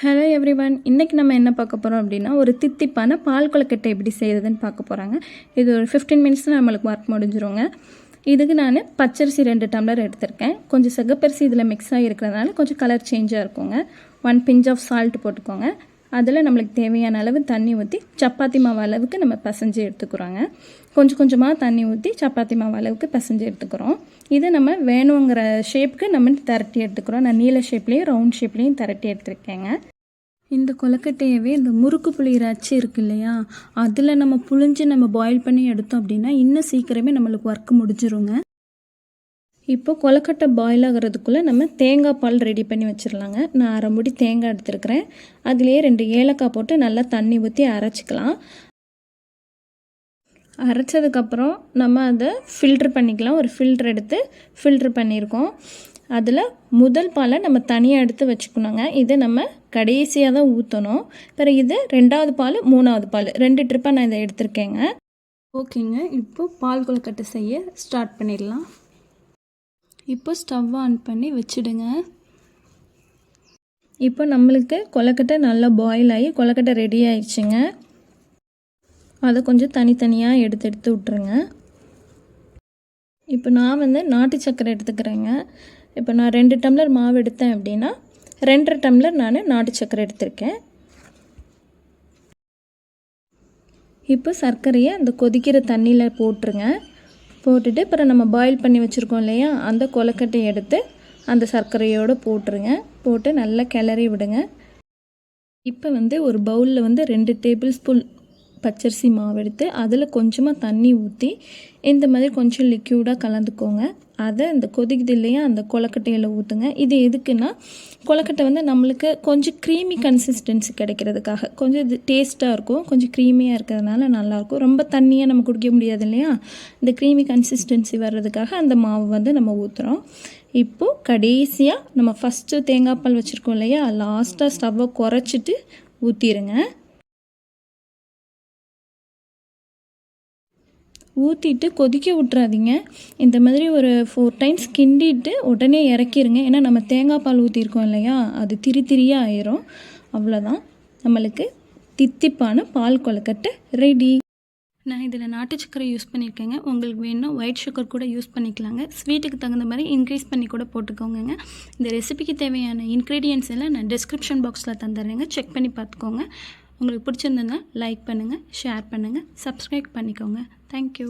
Hello everyone, இன்றைக்கி நம்ம என்ன பார்க்க போகிறோம் அப்படின்னா, ஒரு தித்திப்பான பால் கொழுக்கட்டை எப்படி செய்கிறதுன்னு பார்க்க போகிறாங்க. இது ஒரு 15 மினிட்ஸில் நம்மளுக்கு ஒர்க் முடிஞ்சிருங்க. இதுக்கு நான் பச்சரிசி 2 டம்ளர் எடுத்திருக்கேன். கொஞ்சம் சிகப்பரிசி இதில் மிக்ஸ் ஆகிருக்கிறதுனால கொஞ்சம் கலர் சேஞ்சாக இருக்குங்க. 1 பிஞ்ச் ஆஃப் சால்ட் போட்டுக்கோங்க. அதில் நம்மளுக்கு தேவையான அளவு தண்ணி ஊற்றி சப்பாத்தி மாவு அளவுக்கு நம்ம பிசைஞ்சு எடுத்துக்கிறோங்க. கொஞ்சம் கொஞ்சமாக தண்ணி ஊற்றி சப்பாத்தி மாவு அளவுக்கு பிசைஞ்சு எடுத்துக்கிறோம். இதை நம்ம வேணுங்கிற ஷேப்புக்கு நம்ம திரட்டி எடுத்துக்கிறோம். நான் நீல ஷேப்லேயும் ரவுண்ட் ஷேப்லேயும் திரட்டி எடுத்துருக்கேங்க. இந்த கொழுக்கட்டையவே இந்த முறுக்கு புளிகிற அச்சு இருக்குது இல்லையா, அதில் நம்ம புளிஞ்சு நம்ம பாயில் பண்ணி எடுத்தோம் அப்படின்னா இன்னும் சீக்கிரமே நம்மளுக்கு ஒர்க் முடிஞ்சிருங்க. இப்போ கொழுக்கட்டை பாயில் ஆகிறதுக்குள்ளே நம்ம தேங்காய் பால் ரெடி பண்ணி வச்சிடலாங்க. நான் அரை முடி தேங்காய் எடுத்துருக்கிறேன். அதுலேயே 2 ஏலக்காய் போட்டு நல்லா தண்ணி ஊற்றி அரைச்சிக்கலாம். அரைச்சதுக்கப்புறம் நம்ம அதை ஃபில்ட்ரு பண்ணிக்கலாம். ஒரு ஃபில்ட்ரு எடுத்து ஃபில்ட்ரு பண்ணியிருக்கோம். அதில் முதல் பாலை நம்ம தனியாக எடுத்து வச்சுக்கணுங்க. இதை நம்ம கடைசியாக தான் ஊற்றணும். பிறகு இது 2வது பால் 3வது பால் 2 ட்ரிப்பாக நான் இதை எடுத்திருக்கேங்க. ஓகேங்க, இப்போ பால் கொழுக்கட்டை செய்ய ஸ்டார்ட் பண்ணிடலாம். இப்போ ஸ்டவ் ஆன் பண்ணி வச்சுடுங்க. இப்போ நம்மளுக்கு கொழுக்கட்டை நல்லா பாயில் ஆகி கொழுக்கட்டை ரெடி ஆயிடுச்சுங்க. அதை கொஞ்சம் தனித்தனியாக எடுத்து விட்டுருங்க. இப்போ நான் நாட்டு சர்க்கரை எடுத்துக்கிறேங்க. இப்போ நான் 2 டம்ளர் மாவு எடுத்தேன் அப்படின்னா 2.5 டம்ளர் நான் நாட்டு சர்க்கரை எடுத்திருக்கேன். இப்போ சர்க்கரையை அந்த கொதிக்கிற தண்ணியில் போட்டுருங்க. போட்டுட்டு அப்புறம் நம்ம பாயில் பண்ணி வச்சுருக்கோம் இல்லையா, அந்த கொழுக்கட்டையை எடுத்து அந்த சர்க்கரையோடு போட்டுருங்க. போட்டு நல்லா கிளறி விடுங்க. இப்போ ஒரு பவுலில் 2 டேபிள் ஸ்பூன் பச்சரிசி மாவு எடுத்து அதில் கொஞ்சமாக தண்ணி ஊற்றி இந்த மாதிரி கொஞ்சம் லிக்யூடாக கலந்துக்கோங்க. அதை அந்த கொதிக்குது இல்லையா அந்த கொழுக்கட்டையில் ஊற்றுங்க. இது எதுக்குன்னா கொழுக்கட்டை நம்மளுக்கு கொஞ்சம் க்ரீமி கன்சிஸ்டன்சி கிடைக்கிறதுக்காக. கொஞ்சம் இது டேஸ்ட்டாக இருக்கும், கொஞ்சம் க்ரீமியாக இருக்கிறதுனால நல்லாயிருக்கும். ரொம்ப தண்ணியாக நம்ம குடிக்க முடியாது இல்லையா, இந்த க்ரீமி கன்சிஸ்டன்சி வர்றதுக்காக அந்த மாவு நம்ம ஊற்றுறோம். இப்போது கடைசியாக நம்ம ஃபஸ்ட்டு தேங்காய் பால் வச்சுருக்கோம் இல்லையா, லாஸ்ட்டாக ஸ்டவ்வை குறைச்சிட்டு ஊற்றிடுங்க. ஊற்றிட்டு கொதிக்க விட்றாதீங்க. இந்த மாதிரி ஒரு 4 டைம்ஸ் கிண்டிட்டு உடனே இறக்கிடுங்க. ஏன்னா நம்ம தேங்காய் பால் ஊற்றிருக்கோம் இல்லையா, அது திரியாக ஆயிரும். அவ்வளோதான், நம்மளுக்கு தித்திப்பான பால் கொழுக்கட்டை ரெடி. நான் இதில் நாட்டு சக்கரை யூஸ் பண்ணியிருக்கேங்க. உங்களுக்கு வேணும்னா ஒயிட் சுகர் கூட யூஸ் பண்ணிக்கலாங்க. ஸ்வீட்டுக்கு தகுந்த மாதிரி இன்க்ரீஸ் பண்ணி கூட போட்டுக்கோங்க. இந்த ரெசிபிக்கு தேவையான இன்க்ரீடியன்ட்ஸ் எல்லாம் நான் டிஸ்கிரிப்ஷன் பாக்ஸில் தந்துடுறேங்க. செக் பண்ணி பார்த்துக்கோங்க. உங்களுக்கு பிடிச்சிருந்ததுன்னா லைக் பண்ணுங்கள், ஷேர் பண்ணுங்கள், சப்ஸ்கிரைப் பண்ணிக்கோங்க. தேங்க்யூ.